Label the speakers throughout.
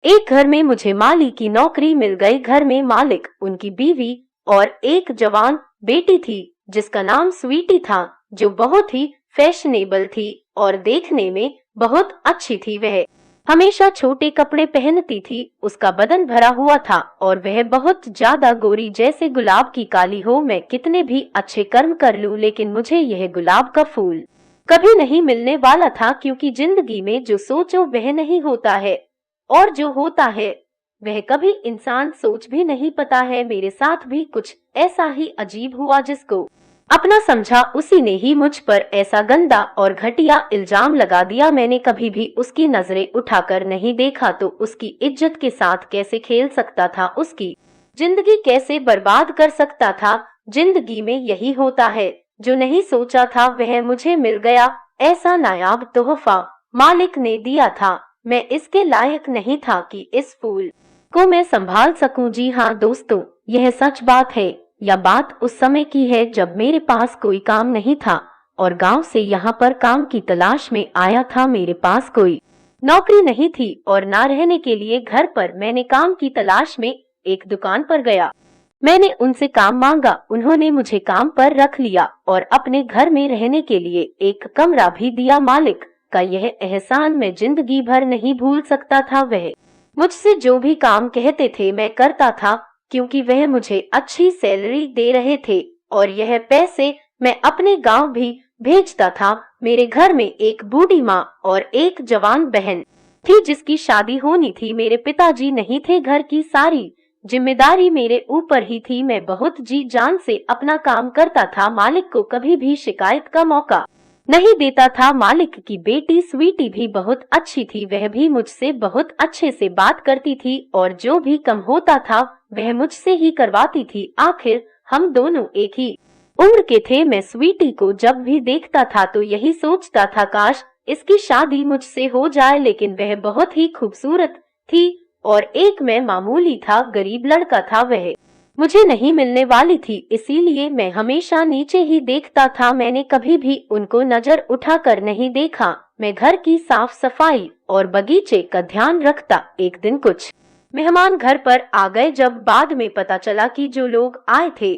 Speaker 1: एक घर में मुझे माली की नौकरी मिल गई। घर में मालिक, उनकी बीवी और एक जवान बेटी थी जिसका नाम स्वीटी था, जो बहुत ही फैशनेबल थी और देखने में बहुत अच्छी थी। वह हमेशा छोटे कपड़े पहनती थी, उसका बदन भरा हुआ था और वह बहुत ज्यादा गोरी, जैसे गुलाब की काली हो। मैं कितने भी अच्छे कर्म कर लूं, लेकिन मुझे यह गुलाब का फूल कभी नहीं मिलने वाला था, क्योंकि जिंदगी में जो सोचो वह नहीं होता है और जो होता है वह कभी इंसान सोच भी नहीं पाता है। मेरे साथ भी कुछ ऐसा ही अजीब हुआ। जिसको अपना समझा उसी ने ही मुझ पर ऐसा गंदा और घटिया इल्जाम लगा दिया। मैंने कभी भी उसकी नजरें उठाकर नहीं देखा तो उसकी इज्जत के साथ कैसे खेल सकता था, उसकी जिंदगी कैसे बर्बाद कर सकता था। जिंदगी में यही होता है, जो नहीं सोचा था वह मुझे मिल गया। ऐसा नायाब तोहफा मालिक ने दिया था। मैं इसके लायक नहीं था कि इस फूल को मैं संभाल सकूं। जी हाँ दोस्तों, यह सच बात है। यह बात उस समय की है जब मेरे पास कोई काम नहीं था और गांव से यहाँ पर काम की तलाश में आया था। मेरे पास कोई नौकरी नहीं थी और ना रहने के लिए घर पर। मैंने काम की तलाश में एक दुकान पर गया। मैंने उनसे काम मांगा, उन्होंने मुझे काम पर रख लिया और अपने घर में रहने के लिए एक कमरा भी दिया। मालिक का यह एहसान मैं जिंदगी भर नहीं भूल सकता था। वह मुझसे जो भी काम कहते थे मैं करता था, क्योंकि वह मुझे अच्छी सैलरी दे रहे थे और यह पैसे मैं अपने गांव भी भेजता था। मेरे घर में एक बूढ़ी माँ और एक जवान बहन थी जिसकी शादी होनी थी। मेरे पिताजी नहीं थे, घर की सारी जिम्मेदारी मेरे ऊपर ही थी। मैं बहुत जी जान से अपना काम करता था, मालिक को कभी भी शिकायत का मौका नहीं देता था। मालिक की बेटी स्वीटी भी बहुत अच्छी थी, वह भी मुझसे बहुत अच्छे से बात करती थी और जो भी कम होता था वह मुझसे ही करवाती थी। आखिर हम दोनों एक ही उम्र के थे। मैं स्वीटी को जब भी देखता था तो यही सोचता था, काश इसकी शादी मुझसे हो जाए, लेकिन वह बहुत ही खूबसूरत थी और एक मैं मामूली था, गरीब लड़का था। वह मुझे नहीं मिलने वाली थी, इसीलिए मैं हमेशा नीचे ही देखता था। मैंने कभी भी उनको नजर उठाकर नहीं देखा। मैं घर की साफ सफाई और बगीचे का ध्यान रखता। एक दिन कुछ मेहमान घर पर आ गए। जब बाद में पता चला कि जो लोग आए थे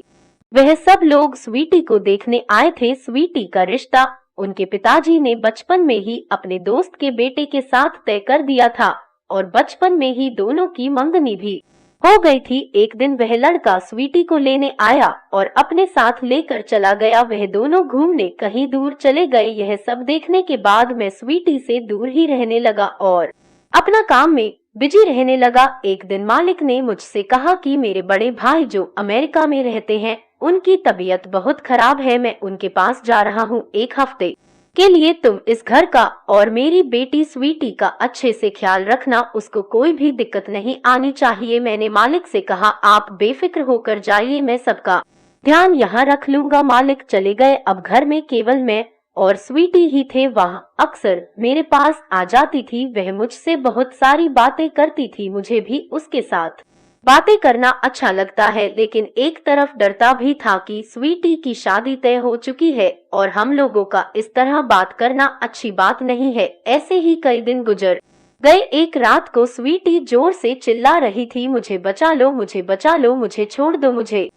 Speaker 1: वह सब लोग स्वीटी को देखने आए थे। स्वीटी का रिश्ता उनके पिताजी ने बचपन में ही अपने दोस्त के बेटे के साथ तय कर दिया था और बचपन में ही दोनों की मंगनी भी हो गई थी। एक दिन वह लड़का स्वीटी को लेने आया और अपने साथ लेकर चला गया। वह दोनों घूमने कहीं दूर चले गए। यह सब देखने के बाद मैं स्वीटी से दूर ही रहने लगा और अपना काम में बिजी रहने लगा। एक दिन मालिक ने मुझसे कहा कि मेरे बड़े भाई जो अमेरिका में रहते हैं उनकी तबीयत बहुत खराब है, मैं उनके पास जा रहा हूँ। एक हफ्ते के लिए तुम इस घर का और मेरी बेटी स्वीटी का अच्छे से ख्याल रखना, उसको कोई भी दिक्कत नहीं आनी चाहिए। मैंने मालिक से कहा, आप बेफिक्र होकर जाइए, मैं सबका ध्यान यहाँ रख लूंगा। मालिक चले गए। अब घर में केवल मैं और स्वीटी ही थे। वह अक्सर मेरे पास आ जाती थी। वह मुझसे बहुत सारी बातें करती थी, मुझे भी उसके साथ बातें करना अच्छा लगता है, लेकिन एक तरफ डरता भी था कि स्वीटी की शादी तय हो चुकी है और हम लोगों का इस तरह बात करना अच्छी बात नहीं है। ऐसे ही कई दिन गुजर गए। एक रात को स्वीटी जोर से चिल्ला रही थी, मुझे बचा लो, मुझे बचा लो, मुझे छोड़ दो, मुझे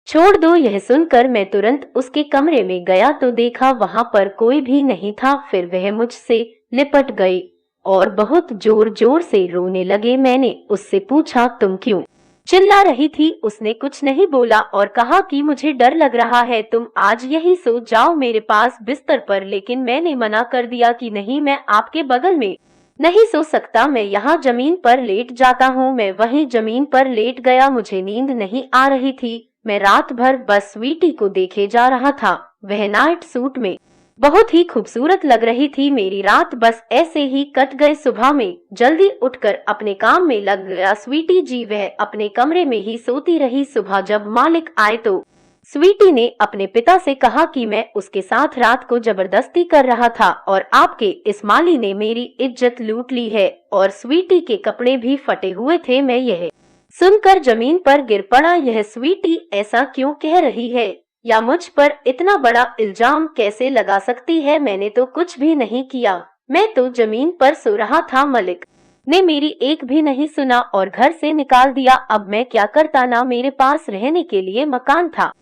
Speaker 1: छोड़ दो। यह सुनकर मैं तुरंत उसके कमरे में गया तो देखा वहां पर कोई भी नहीं था। फिर वह मुझसे लिपट गई और बहुत जोर जोर से रोने लगे। मैंने उससे पूछा, तुम क्यों चिल्ला रही थी? उसने कुछ नहीं बोला और कहा कि मुझे डर लग रहा है, तुम आज यही सो जाओ मेरे पास बिस्तर पर। लेकिन मैंने मना कर दिया कि नहीं, मैं आपके बगल में नहीं सो सकता, मैं यहाँ जमीन पर लेट जाता हूँ। मैं वहीं जमीन पर लेट गया। मुझे नींद नहीं आ रही थी। मैं रात भर बस स्वीटी को देखे जा रहा था। वह नाइट सूट में बहुत ही खूबसूरत लग रही थी। मेरी रात बस ऐसे ही कट गई। सुबह में जल्दी उठकर अपने काम में लग गया। स्वीटी जी वह अपने कमरे में ही सोती रही। सुबह जब मालिक आए तो स्वीटी ने अपने पिता से कहा कि मैं उसके साथ रात को जबरदस्ती कर रहा था और आपके इस माली ने मेरी इज्जत लूट ली है और स्वीटी के कपड़े भी फटे हुए थे। मैं यह सुनकर जमीन पर गिर पड़ा। यह स्वीटी ऐसा क्यों कह रही है या मुझ पर इतना बड़ा इल्जाम कैसे लगा सकती है? मैंने तो कुछ भी नहीं किया, मैं तो जमीन पर सो रहा था। मालिक ने मेरी एक भी नहीं सुना और घर से निकाल दिया। अब मैं क्या करता, ना मेरे पास रहने के लिए मकान था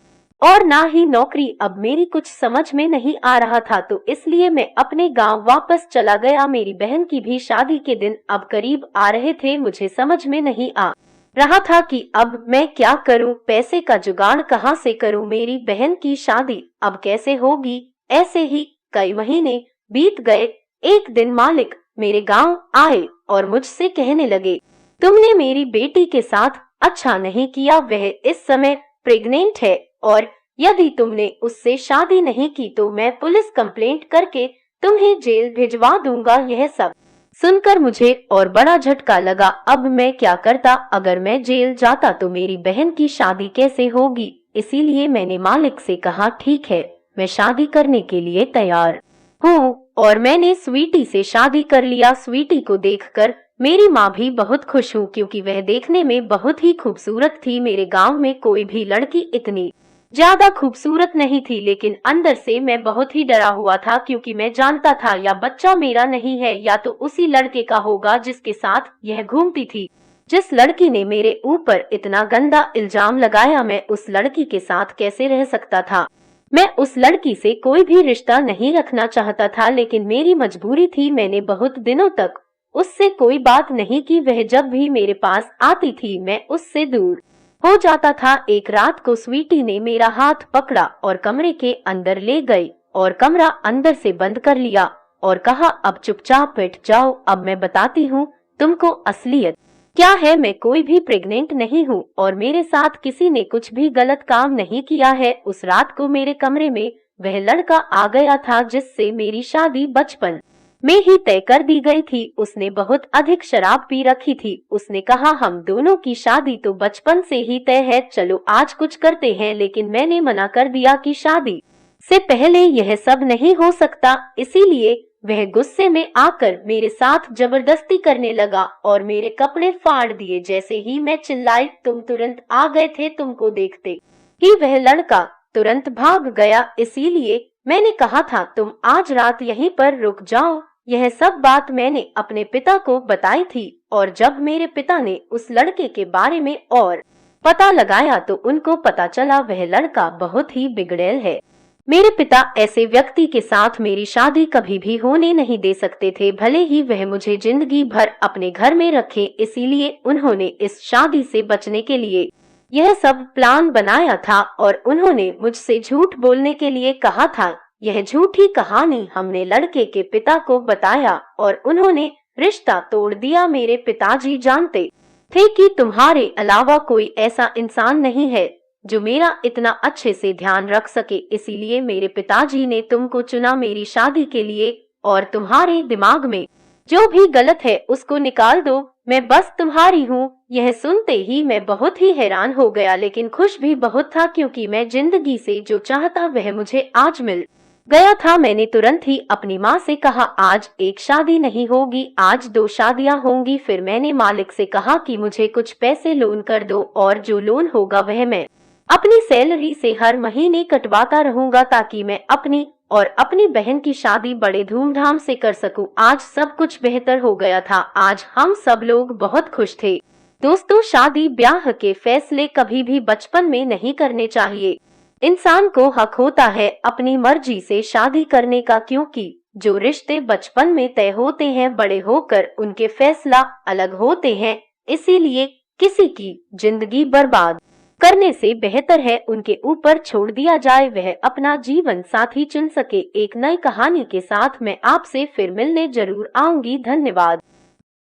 Speaker 1: और ना ही नौकरी। अब मेरी कुछ समझ में नहीं आ रहा था, तो इसलिए मैं अपने गांव वापस चला गया। मेरी बहन की भी शादी के दिन अब करीब आ रहे थे। मुझे समझ में नहीं आ रहा था कि अब मैं क्या करूं, पैसे का जुगाड़ कहां से करूं, मेरी बहन की शादी अब कैसे होगी। ऐसे ही कई महीने बीत गए। एक दिन मालिक मेरे गांव आए और मुझसे कहने लगे, तुमने मेरी बेटी के साथ अच्छा नहीं किया। वह इस समय प्रेग्नेंट है और यदि तुमने उससे शादी नहीं की तो मैं पुलिस कंप्लेंट करके तुम्हें जेल भिजवा दूंगा। यह सब सुनकर मुझे और बड़ा झटका लगा। अब मैं क्या करता, अगर मैं जेल जाता तो मेरी बहन की शादी कैसे होगी। इसीलिए मैंने मालिक से कहा, ठीक है, मैं शादी करने के लिए तैयार हूँ। और मैंने स्वीटी से शादी कर लिया। स्वीटी को देखकर मेरी माँ भी बहुत खुश हुई, क्योंकि वह देखने में बहुत ही खूबसूरत थी। मेरे गांव में कोई भी लड़की इतनी ज्यादा खूबसूरत नहीं थी, लेकिन अंदर से मैं बहुत ही डरा हुआ था, क्योंकि मैं जानता था या बच्चा मेरा नहीं है या तो उसी लड़के का होगा जिसके साथ यह घूमती थी। जिस लड़की ने मेरे ऊपर इतना गंदा इल्जाम लगाया, मैं उस लड़की के साथ कैसे रह सकता था। मैं उस लड़की से कोई भी रिश्ता नहीं रखना चाहता था, लेकिन मेरी मजबूरी थी। मैंने बहुत दिनों तक उससे कोई बात नहीं की। वह जब भी मेरे पास आती थी मैं उससे दूर हो जाता था। एक रात को स्वीटी ने मेरा हाथ पकड़ा और कमरे के अंदर ले गई और कमरा अंदर से बंद कर लिया और कहा, अब चुपचाप बैठ जाओ, अब मैं बताती हूँ तुमको असलियत क्या है। मैं कोई भी प्रेग्नेंट नहीं हूँ और मेरे साथ किसी ने कुछ भी गलत काम नहीं किया है। उस रात को मेरे कमरे में वह लड़का आ गया था जिससे मेरी शादी बचपन में ही तय कर दी गई थी। उसने बहुत अधिक शराब पी रखी थी। उसने कहा, हम दोनों की शादी तो बचपन से ही तय है, चलो आज कुछ करते हैं। लेकिन मैंने मना कर दिया कि शादी से पहले यह सब नहीं हो सकता। इसीलिए वह गुस्से में आकर मेरे साथ जबरदस्ती करने लगा और मेरे कपड़े फाड़ दिए। जैसे ही मैं चिल्लाई, तुम तुरंत आ गए थे। तुमको देखते ही वह लड़का तुरंत भाग गया। इसीलिए मैंने कहा था तुम आज रात यहीं पर रुक जाओ। यह सब बात मैंने अपने पिता को बताई थी और जब मेरे पिता ने उस लड़के के बारे में और पता लगाया तो उनको पता चला वह लड़का बहुत ही बिगड़ैल है। मेरे पिता ऐसे व्यक्ति के साथ मेरी शादी कभी भी होने नहीं दे सकते थे, भले ही वह मुझे जिंदगी भर अपने घर में रखे। इसीलिए उन्होंने इस शादी से बचने के लिए यह सब प्लान बनाया था और उन्होंने मुझसे झूठ बोलने के लिए कहा था। यह झूठी कहानी हमने लड़के के पिता को बताया और उन्होंने रिश्ता तोड़ दिया। मेरे पिताजी जानते थे कि तुम्हारे अलावा कोई ऐसा इंसान नहीं है जो मेरा इतना अच्छे से ध्यान रख सके। इसीलिए मेरे पिताजी ने तुमको चुना मेरी शादी के लिए और तुम्हारे दिमाग में जो भी गलत है उसको निकाल दो, मैं बस तुम्हारी हूँ। यह सुनते ही मैं बहुत ही हैरान हो गया, लेकिन खुश भी बहुत था, क्योंकि मैं जिंदगी से जो चाहता वह मुझे आज मिल गया था। मैंने तुरंत ही अपनी माँ से कहा, आज एक शादी नहीं होगी, आज 2 शादियाँ होंगी। फिर मैंने मालिक से कहा कि मुझे कुछ पैसे लोन कर दो और जो लोन होगा वह मैं अपनी सैलरी से हर महीने कटवाता रहूंगा, ताकि मैं अपनी और अपनी बहन की शादी बड़े धूमधाम से कर सकूं। आज सब कुछ बेहतर हो गया था। आज हम सब लोग बहुत खुश थे। दोस्तों, शादी ब्याह के फैसले कभी भी बचपन में नहीं करने चाहिए। इंसान को हक होता है अपनी मर्जी से शादी करने का, क्योंकि जो रिश्ते बचपन में तय होते हैं बड़े होकर उनके फैसला अलग होते हैं। इसीलिए किसी की जिंदगी बर्बाद करने से बेहतर है उनके ऊपर छोड़ दिया जाए, वह अपना जीवन साथी चुन सके। एक नई कहानी के साथ मैं आपसे फिर मिलने जरूर आऊंगी। धन्यवाद।